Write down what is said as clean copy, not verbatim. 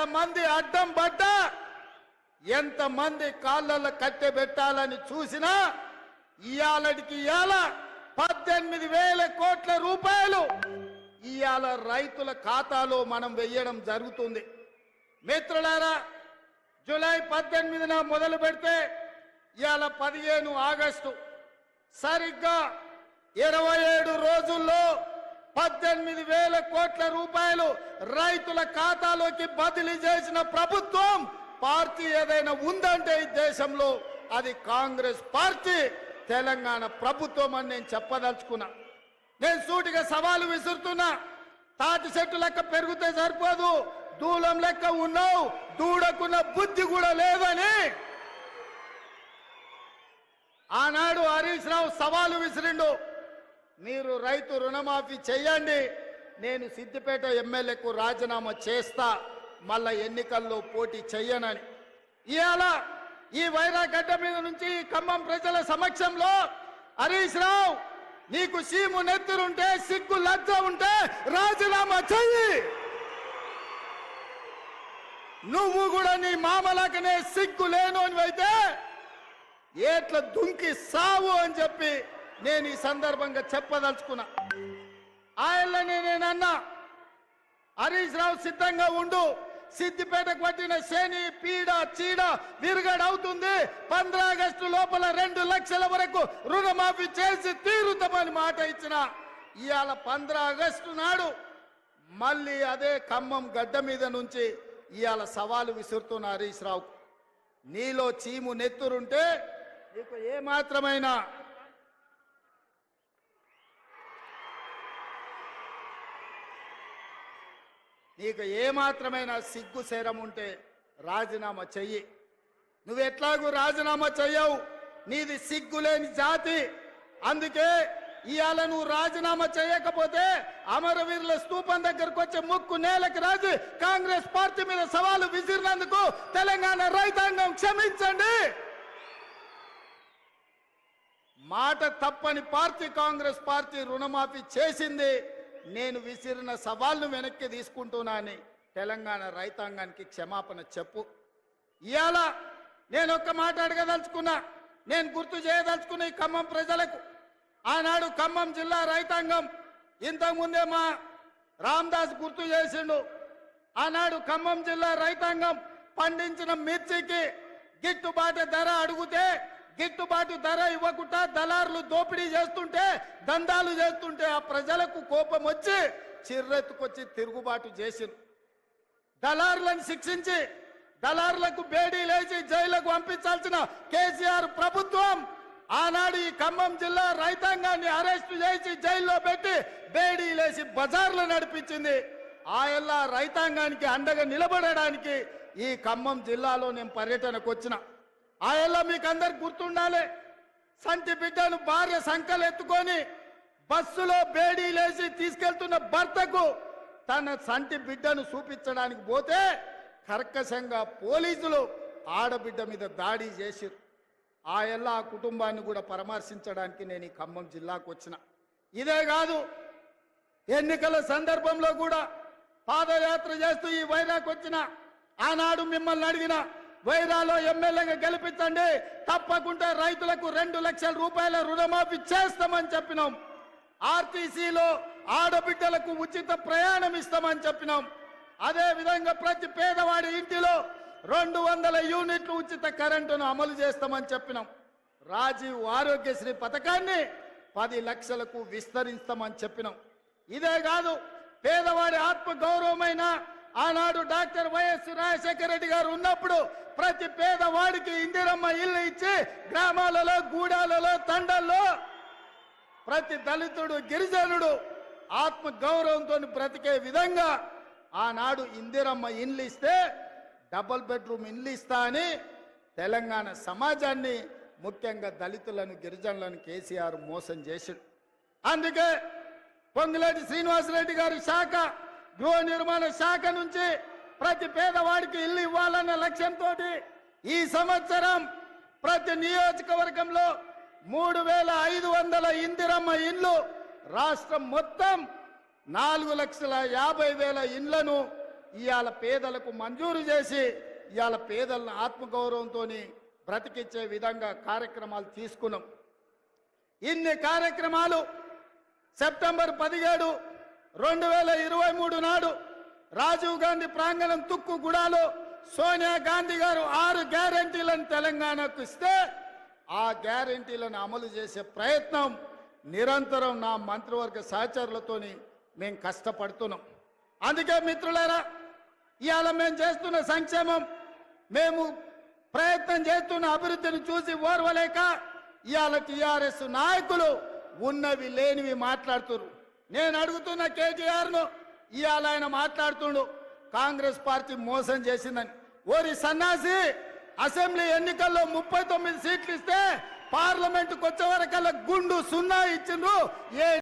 ఎంతమంది అడ్డం పడ్డా ఎంతమంది కాళ్ళల్లో కట్టెబెట్టాలని చూసినా ఇయాలటికి ఇయాల 18,000 కోట్ల రూపాయలు ఇయాల రైతుల ఖాతాలో మనం వెయ్యడం జరుగుతుంది. మిత్రులారా, జూలై 18న మొదలు పెడితే ఇయాల 15 ఆగస్టు, సరిగ్గా 27 రోజుల్లో 18,000 కోట్ల రూపాయలు రైతుల ఖాతాలోకి బదిలీ చేసిన ప్రభుత్వం పార్టీ ఏదైనా ఉందంటే ఈ దేశంలో అది కాంగ్రెస్ పార్టీ, తెలంగాణ ప్రభుత్వం అని నేను చెప్పదలుచుకున్నా. నేను సూటిగా సవాలు విసురుతున్నా. తాటి చెట్టు లెక్క పెరిగితే సరిపోదు, దూలం లెక్క ఉన్నావు, దూడకున్న బుద్ధి కూడా లేదని ఆనాడు హరీష్ రావు సవాలు విసిరిండు. మీరు రైతు రుణమాఫీ చేయండి, నేను సిద్దిపేట ఎమ్మెల్యేకు రాజీనామా చేస్తా, మళ్ళా ఎన్నికల్లో పోటీ చెయ్యనని. ఇవాళ ఈ వైరాగడ్డ మీద నుంచి ఖమ్మం ప్రజల సమక్షంలో హరీష్ రావు, నీకు సీము నెత్తురుంటే, సిగ్గు లజ్జ ఉంటే రాజీనామా చెయ్యి. నువ్వు కూడా నీ మామలాకనే సిగ్గు లేనోనివైతే ఏట్ల దుంకి సావు అని చెప్పి నేను ఈ సందర్భంగా చెప్పదలుచుకున్నా. ఆయనని నేనన్నా, హరీష్ రావు సిద్ధంగా ఉండు, సిద్దిపేటకు పట్టిన శని పీడ చీడ విరుగడవుతుంది. 15 ఆగస్టు లోపల 2 లక్షల వరకు రుణమాఫీ చేసి తీరుతామని మాట ఇచ్చిన ఇవాళ 15 ఆగస్టు నాడు మళ్ళీ అదే ఖమ్మం గడ్డ మీద నుంచి ఇవాళ సవాలు విసురుతున్న హరీష్ రావు, నీలో చీము నెత్తురుంటే నీకు ఏమాత్రమైన సిగ్గు శరం ఉంటే రాజీనామా చెయ్యి. నువ్వెట్లాగూ రాజీనామా చెయ్యవు, నీది సిగ్గులేని జాతి. అందుకే ఇవాళ నువ్వు రాజీనామా చేయకపోతే అమరవీరుల స్తూపం దగ్గరకు వచ్చే ముక్కు నేలకు రాజు కాంగ్రెస్ పార్టీ మీద సవాలు విసిరినందుకు తెలంగాణ రైతాంగం క్షమించండి. మాట తప్పని పార్టీ కాంగ్రెస్ పార్టీ రుణమాఫీ చేసింది. నేను విసిరిన సవాల్ను వెనక్కి తీసుకుంటున్నానని తెలంగాణ రైతాంగానికి క్షమాపణ చెప్పు. ఇవాళ నేను ఒక్క మాట అడగదలుచుకున్నా, నేను గుర్తు చేయదలుచుకున్న ఈ ఖమ్మం ప్రజలకు. ఆనాడు ఖమ్మం జిల్లా రైతాంగం, ఇంతకుముందే మా రామదాస్ గుర్తు చేసిండు, ఆనాడు ఖమ్మం జిల్లా రైతాంగం పండించిన మిర్చికి గిట్టుబాటు ధర అడిగితే గిట్టుబాటు ధర ఇవ్వకుండా దళారులు దోపిడీ చేస్తుంటే, దందాలు చేస్తుంటే ఆ ప్రజలకు కోపం వచ్చి చిర్రెత్తుకొచ్చి తిరుగుబాటు చేసింది. దళారులను శిక్షించి దళారులకు బేడీ లేచి జైలుకు పంపించాల్సిన కేసీఆర్ ప్రభుత్వం ఆనాడు ఈ ఖమ్మం జిల్లా రైతాంగాన్ని అరెస్టు చేసి జైల్లో పెట్టి బేడీ లేచి బజార్లు నడిపించింది. ఆయల్లా రైతాంగానికి అండగా నిలబడడానికి ఈ ఖమ్మం జిల్లాలో నేను పర్యటనకు వచ్చిన. ఆయల్లా మీకు అందరికి గుర్తుండాలి, సంటి బిడ్డను భార్య సంకలు ఎత్తుకొని బస్సులో బేడీ లేచి తీసుకెళ్తున్న భర్తకు తన సంటి బిడ్డను చూపించడానికి పోతే కర్కశంగా పోలీసులు ఆడబిడ్డ మీద దాడి చేసిరు. ఆయల్లా ఆ కుటుంబాన్ని కూడా పరామర్శించడానికి నేను ఈ ఖమ్మం జిల్లాకు వచ్చిన. ఇదే కాదు, ఎన్నికల సందర్భంలో కూడా పాదయాత్ర చేస్తూ ఈ వైరాకు వచ్చిన. ఆనాడు మిమ్మల్ని అడిగిన, వైరాలో ఎమ్మెల్యేగా గెలిపించండి, తప్పకుండా రైతులకు 2 లక్షల రూపాయల రుణమాఫీ చేస్తామని చెప్పినాం. ఆర్టీసీలో ఆడబిడ్డలకు ఉచిత ప్రయాణం ఇస్తామని చెప్పినాం. అదే విధంగా ప్రతి పేదవాడి ఇంటిలో 200 యూనిట్లు ఉచిత కరెంటును అమలు చేస్తామని చెప్పినాం. రాజీవ్ ఆరోగ్యశ్రీ పథకాన్ని 10 లక్షలకు విస్తరిస్తామని చెప్పినాం. ఇదే కాదు, పేదవాడి ఆత్మ గౌరవమైన ఆనాడు డాక్టర్ వైఎస్ రాజశేఖర రెడ్డి గారు ఉన్నప్పుడు ప్రతి పేదవాడికి ఇందిరమ్మ ఇల్లు ఇచ్చి గ్రామాలలో, గూడాలలో, తండల్లో ప్రతి దళితుడు, గిరిజనుడు ఆత్మ గౌరవంతో బ్రతికే విధంగా ఆనాడు ఇందిరమ్మ ఇల్లు ఇస్తే డబుల్ బెడ్రూమ్ ఇల్లు ఇస్తా అని తెలంగాణ సమాజాన్ని, ముఖ్యంగా దళితులను, గిరిజనులను కేసీఆర్ మోసం చేశాడు. అందుకే పొంగులేటి శ్రీనివాసరెడ్డి గారి శాఖ, గృహ నిర్మాణ శాఖ నుంచి ప్రతి పేదవాడికి ఇల్లు ఇవ్వాలన్న లక్ష్యంతో ఈ సంవత్సరం ప్రతి నియోజకవర్గంలో 3,500 ఇందిరమ్మ ఇండ్లు, రాష్ట్రం మొత్తం 4,50,000 ఇండ్లను ఇవాళ పేదలకు మంజూరు చేసి ఇవాళ పేదలను ఆత్మగౌరవంతో బ్రతికించే విధంగా కార్యక్రమాలు తీసుకున్నాం. ఇన్ని కార్యక్రమాలు సెప్టెంబర్ 17, 2023 నాడు రాజీవ్ గాంధీ ప్రాంగణం తుక్కుగూడలో సోనియా గాంధీ గారు 6 గ్యారెంటీలను తెలంగాణకు ఇస్తే ఆ గ్యారెంటీలను అమలు చేసే ప్రయత్నం నిరంతరం నా మంత్రివర్గ సహచరులతోని మేము కష్టపడుతున్నాం. అందుకే మిత్రులారా, ఇవాళ మేము చేస్తున్న సంక్షేమం, మేము ప్రయత్నం చేస్తున్న అభివృద్ధిని చూసి ఓర్వలేక ఇవాళ టీఆర్ఎస్ నాయకులు ఉన్నవి లేనివి మాట్లాడుతున్నారు. నేను అడుగుతున్న కేటీఆర్ను, ఇవాళ ఆయన మాట్లాడుతుండు కాంగ్రెస్ పార్టీ మోసం చేసిందని. ఓరి సన్నాసి, అసెంబ్లీ ఎన్నికల్లో 39 సీట్లు ఇస్తే పార్లమెంటుకు వచ్చే వరకల్లా గుండు 0 ఇచ్చిండ్రు.